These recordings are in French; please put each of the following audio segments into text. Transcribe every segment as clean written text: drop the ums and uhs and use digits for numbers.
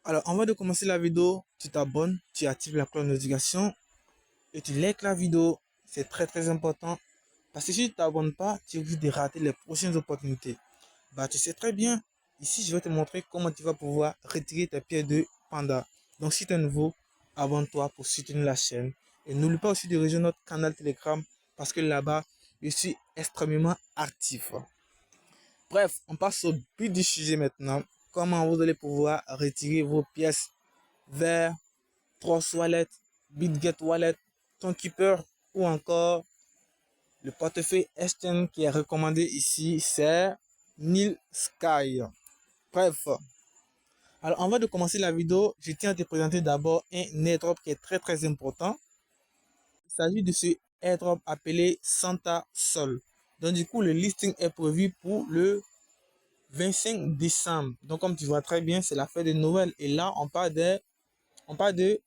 Alors, avant de commencer la vidéo, tu t'abonnes, tu actives la cloche de notification et tu likes la vidéo. C'est très important. Parce que si tu ne t'abonnes pas, tu risques de rater les prochaines opportunités. Bah, tu sais très bien. Ici, je vais te montrer comment tu vas pouvoir retirer tes pièces de panda. Donc, si tu es nouveau, abonne-toi pour soutenir la chaîne. Et n'oublie pas aussi de rejoindre notre canal Telegram parce que là-bas, je suis extrêmement actif. Bref, on passe au but du sujet maintenant. Comment vous allez pouvoir retirer vos pièces vers Trust Wallet, BitGet Wallet, Tonkeeper ou encore le portefeuille exchange qui est recommandé ici, c'est Nil Sky. Bref, alors avant de commencer la vidéo, je tiens à te présenter d'abord un airdrop qui est très important. Il s'agit de ce airdrop appelé Santa Sol. Donc du coup, le listing est prévu pour le 25 décembre. Donc comme tu vois très bien, c'est la fête de Noël. Et là, on parle de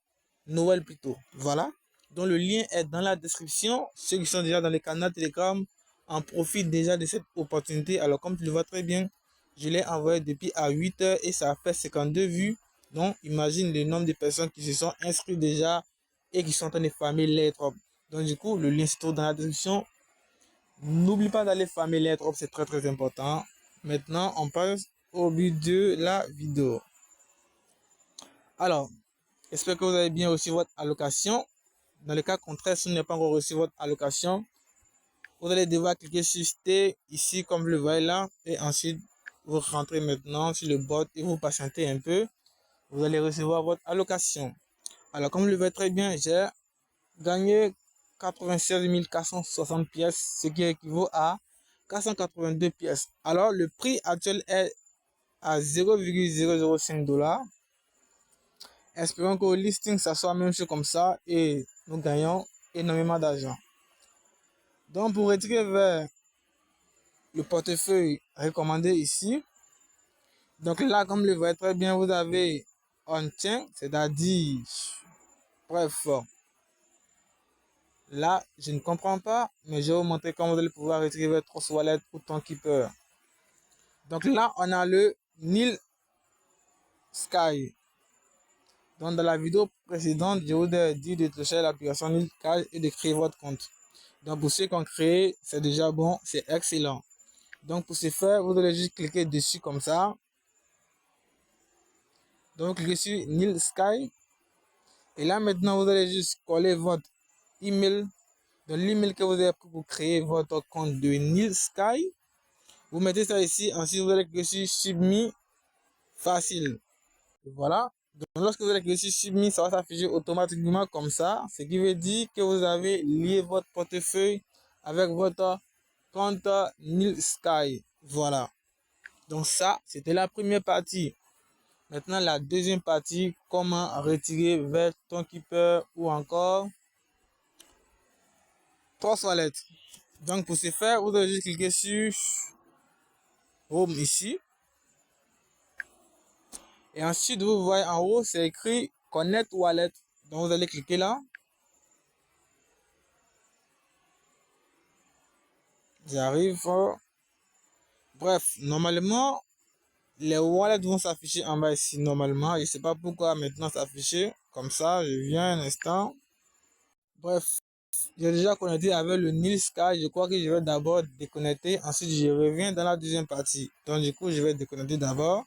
Noël plutôt. Voilà. Donc le lien est dans la description. Ceux qui sont déjà dans les canaux Telegram en profitent déjà de cette opportunité. Alors comme tu le vois très bien, je l'ai envoyé depuis à 8 heures et ça a fait 52 vues. Donc imagine le nombre de personnes qui se sont inscrites déjà et qui sont en train de farmer l'airdrop. Donc du coup, le lien se trouve dans la description. N'oublie pas d'aller farmer l'airdrop, c'est très important. Maintenant, on passe au but de la vidéo. Alors, j'espère que vous avez bien reçu votre allocation. Dans le cas contraire, si vous n'avez pas encore reçu votre allocation, vous allez devoir cliquer sur Stay ici comme vous le voyez là. Et ensuite, vous rentrez maintenant sur le bot et vous patientez un peu. Vous allez recevoir votre allocation. Alors, comme vous le voyez très bien, j'ai gagné 96 460 pièces, ce qui équivaut à 482 pièces. Alors, le prix actuel est à 0,005 $. Espérons qu'au listing, ça soit même chose comme ça et nous gagnons énormément d'argent. Donc, pour retirer vers le portefeuille recommandé ici, donc là, comme le voyez très bien, vous avez on-chain, c'est-à-dire, bref, là, je ne comprends pas, mais je vais vous montrer comment vous allez pouvoir retirer vers Trust Wallet ou Tonkeeper. Donc là, on a le Nil Sky. Donc, dans la vidéo précédente, je vous ai dit de télécharger l'application Nil Sky et de créer votre compte. Donc, pour ceux qui ont créé, c'est déjà bon, c'est excellent. Donc, pour ce faire, vous allez juste cliquer dessus comme ça. Donc, cliquez sur Nil Sky. Et là, maintenant, vous allez juste coller votre email. Donc, l'email que vous avez pris pour créer votre compte de Nil Sky. Vous mettez ça ici. Ensuite, vous allez cliquer sur Submit facile. Voilà. Donc, lorsque vous allez cliquer sur Submit, ça va s'afficher automatiquement comme ça. Ce qui veut dire que vous avez lié votre portefeuille avec votre compte Nil Sky. Voilà. Donc, ça, c'était la première partie. Maintenant, la deuxième partie, comment retirer vers Tonkeeper ou encore Trust Wallet. Donc, pour ce faire, vous allez juste cliquer sur Home ici. Et ensuite, vous voyez en haut, c'est écrit Connect Wallet. Donc, vous allez cliquer là. J'arrive. Bref, normalement, les wallets vont s'afficher en bas ici. Normalement, je ne sais pas pourquoi maintenant s'afficher comme ça. Je viens un instant. Bref. J'ai déjà connecté avec le Nil Sky. Je crois que je vais d'abord déconnecter. Ensuite, je reviens dans la deuxième partie. Donc, du coup, je vais déconnecter d'abord.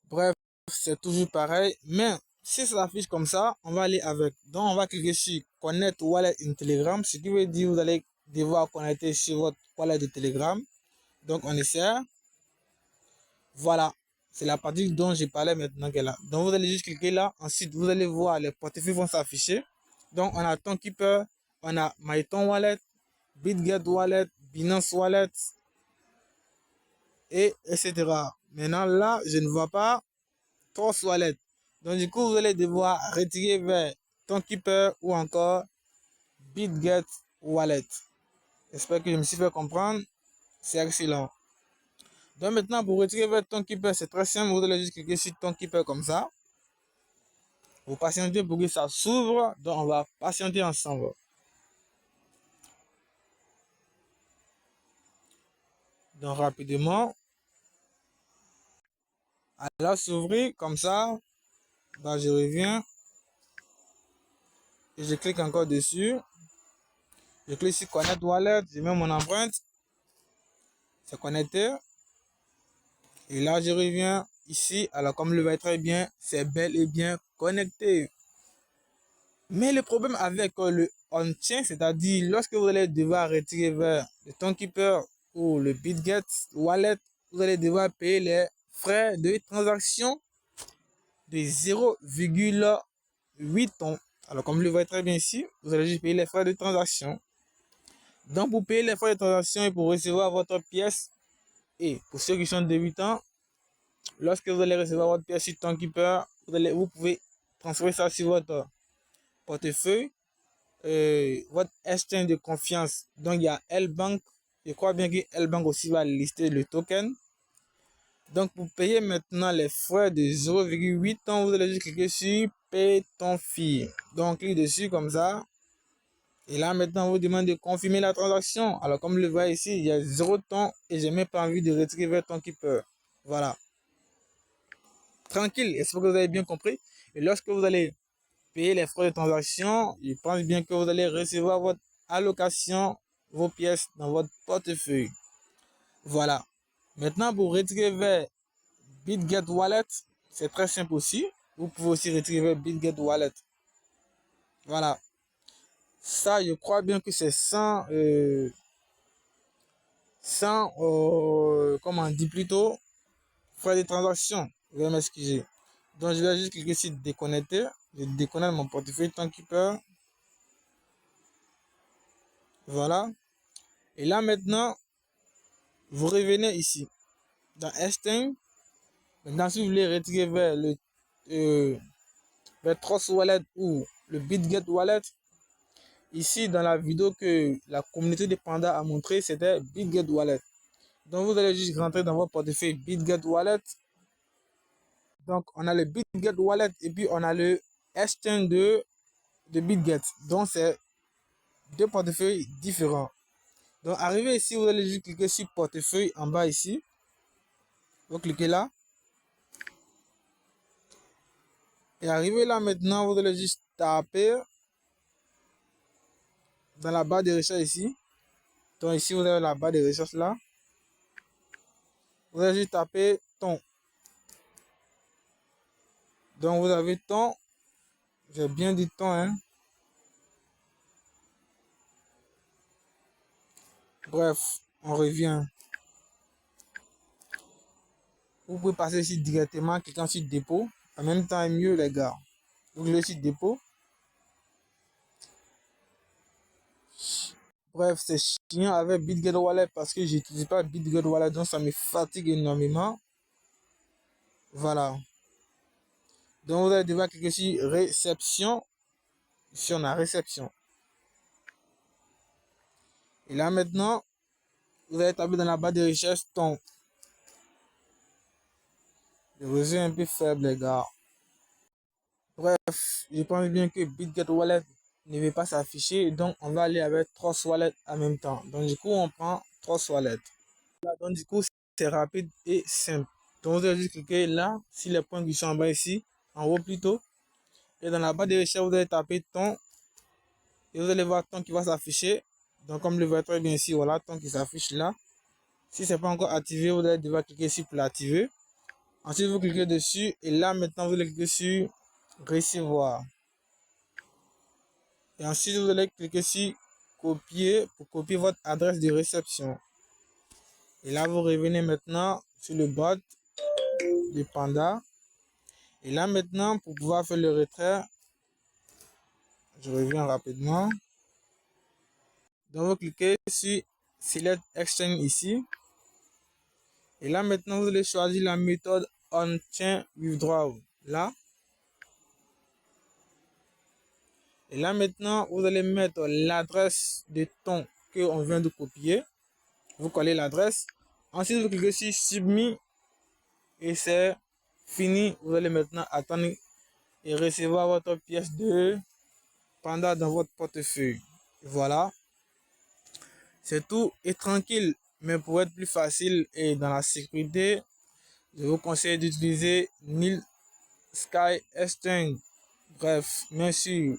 Bref, c'est toujours pareil. Mais si ça s'affiche comme ça, on va aller avec. Donc, on va cliquer sur Connect Wallet in Telegram. Ce qui veut dire que vous allez devoir connecter sur votre wallet de Telegram. Donc, on essaie. Voilà. C'est la partie dont je parlais maintenant qu'elle est là. Donc, vous allez juste cliquer là. Ensuite, vous allez voir les portefeuilles vont s'afficher. Donc, on a Tonkeeper, on a MyTon Wallet, BitGet Wallet, Binance Wallet, et etc. Maintenant, là, je ne vois pas Trust Wallet. Donc, du coup, vous allez devoir retirer vers Tonkeeper ou encore BitGet Wallet. J'espère que je me suis fait comprendre. C'est excellent. Donc, maintenant, pour retirer vers Tonkeeper, c'est très simple. Vous allez juste cliquer sur Tonkeeper comme ça. Vous patientez pour que ça s'ouvre. Donc, on va patienter ensemble. Donc, rapidement. Alors, s'ouvrir comme ça. Bah, je reviens et je clique encore dessus. Je clique sur Connect Wallet, je mets mon empreinte. C'est connecté. Et là, je reviens ici. Alors, comme le voyez très bien, c'est bel et bien connecté. Mais le problème avec le on-chain, c'est-à-dire lorsque vous allez devoir retirer vers le Tonkeeper ou le BitGet Wallet, vous allez devoir payer les frais de transaction de 0,8 tons. Alors, comme vous le voyez très bien ici, vous allez juste payer les frais de transaction. Donc, pour payer les frais de transaction et pour recevoir votre pièce, et pour ceux qui sont débutants, lorsque vous allez recevoir votre pièce sur Tonkeeper, vous pouvez transférer ça sur votre portefeuille, votre exchange de confiance. Donc, il y a L-Bank. Je crois bien que L-Bank aussi va lister le token. Donc, pour payer maintenant les frais de 0,8 tons, vous allez juste cliquer sur Paye ton fee. Donc, clique dessus comme ça. Et là, maintenant, on vous demande de confirmer la transaction. Alors, comme le voyez ici, il y a 0 ton et je n'ai même pas envie de retirer vers Tonkeeper. Voilà. Tranquille. J'espère que vous avez bien compris. Et lorsque vous allez payer les frais de transaction, je pense bien que vous allez recevoir votre allocation, vos pièces dans votre portefeuille. Voilà. Maintenant, pour retirer vers BitGet Wallet, c'est très simple aussi. Vous pouvez aussi retirer vers BitGet Wallet. Voilà. Ça, je crois bien que c'est comment on dit plutôt, frais de transaction. Vous allez m'excuser. Donc, je vais juste cliquer sur déconnecter. Je déconnecte mon portefeuille Tonkeeper. Voilà. Et là, maintenant, vous revenez ici. Dans Exchange. Maintenant, si vous voulez retirer vers le vers Trust Wallet ou le BitGet Wallet, ici, dans la vidéo que la communauté des pandas a montré, c'était BitGet Wallet. Donc, vous allez juste rentrer dans votre portefeuille BitGet Wallet. Donc, on a le BitGet Wallet et puis on a le Exchange de BitGet. Donc, c'est deux portefeuilles différents. Donc, arrivé ici, vous allez juste cliquer sur portefeuille en bas ici. Vous cliquez là. Et arrivé là maintenant, vous allez juste taper dans la barre de recherche ici. Donc, ici, vous avez la barre de recherche là. Vous allez juste taper ton. Donc, vous avez ton. J'ai bien dit ton, hein. Bref, on revient. Vous pouvez passer ici directement, cliquant sur dépôt. En même temps, mieux, les gars. Vous cliquez sur dépôt. Bref, c'est chiant avec BitGet Wallet parce que je n'utilise pas BitGet Wallet, donc ça me fatigue énormément. Voilà. Donc, vous allez devoir cliquer sur réception. Ici, on a réception. Et là, maintenant, vous allez taper dans la barre de recherche ton. Le réseau est un peu faible, les gars. Bref, je pense bien que BitGet Wallet ne veut pas s'afficher. Donc, on va aller avec Trust Wallet en même temps. Donc, du coup, on prend Trust Wallet. Donc, du coup, c'est rapide et simple. Donc, vous allez juste cliquer là, sur les points qui sont en bas ici, en haut plutôt. Et dans la barre de recherche, vous allez taper ton. Et vous allez voir ton qui va s'afficher. Donc, comme le voyez très bien ici, voilà, ton qui s'affiche là. Si ce n'est pas encore activé, vous allez devoir cliquer ici pour l'activer. Ensuite, vous cliquez dessus. Et là, maintenant, vous allez cliquer sur recevoir. Et ensuite, vous allez cliquer sur copier pour copier votre adresse de réception. Et là, vous revenez maintenant sur le bot du Panda. Et là, maintenant, pour pouvoir faire le retrait, je reviens rapidement. Donc, vous cliquez sur Select Exchange ici. Et là, maintenant, vous allez choisir la méthode On-Chain Withdrawal. Là. Et là, maintenant, vous allez mettre l'adresse de ton que on vient de copier. Vous collez l'adresse. Ensuite, vous cliquez sur Submit. Et c'est fini. Vous allez maintenant attendre et recevoir votre pièce de Panda dans votre portefeuille. Voilà. C'est tout et tranquille. Mais pour être plus facile et dans la sécurité, je vous conseille d'utiliser Sky, Eastern. Bref, bien sûr,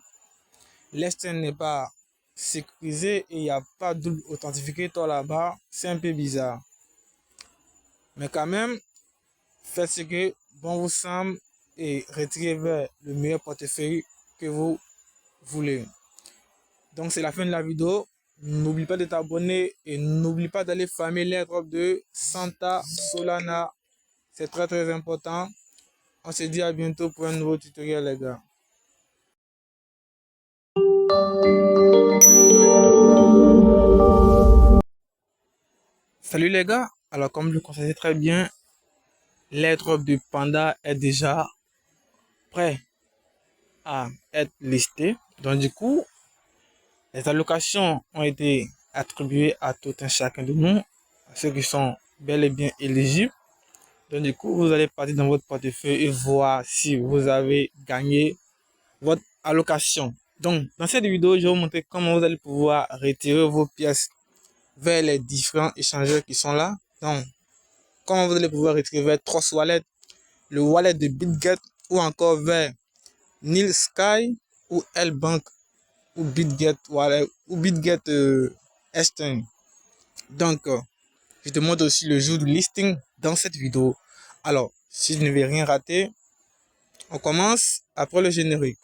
l'Eastern n'est pas sécurisé et il n'y a pas de double authentificateur là-bas. C'est un peu bizarre. Mais quand même, faites ce que bon vous semble et retirez vers le meilleur portefeuille que vous voulez. Donc c'est la fin de la vidéo. N'oublie pas de t'abonner et n'oublie pas d'aller farmer l'airdrop de Santa Solana. C'est très très important. On se dit à bientôt pour un nouveau tutoriel les gars. Salut les gars. Alors comme vous le constatez très bien, l'airdrop de Panda est déjà prêt à être listé. Donc du coup, les allocations ont été attribuées à tout un chacun de nous, à ceux qui sont bel et bien éligibles. Donc du coup, vous allez partir dans votre portefeuille et voir si vous avez gagné votre allocation. Donc, dans cette vidéo, je vais vous montrer comment vous allez pouvoir retirer vos pièces vers les différents échangeurs qui sont là. Donc, comment vous allez pouvoir retirer vers Trust Wallet, le wallet de BitGet ou encore vers Nil Sky ou L-Bank ou BitGet Wallet ou BitGet Eastern. Donc, je te montre aussi le jour du listing dans cette vidéo. Alors, si je ne vais rien rater, on commence après le générique.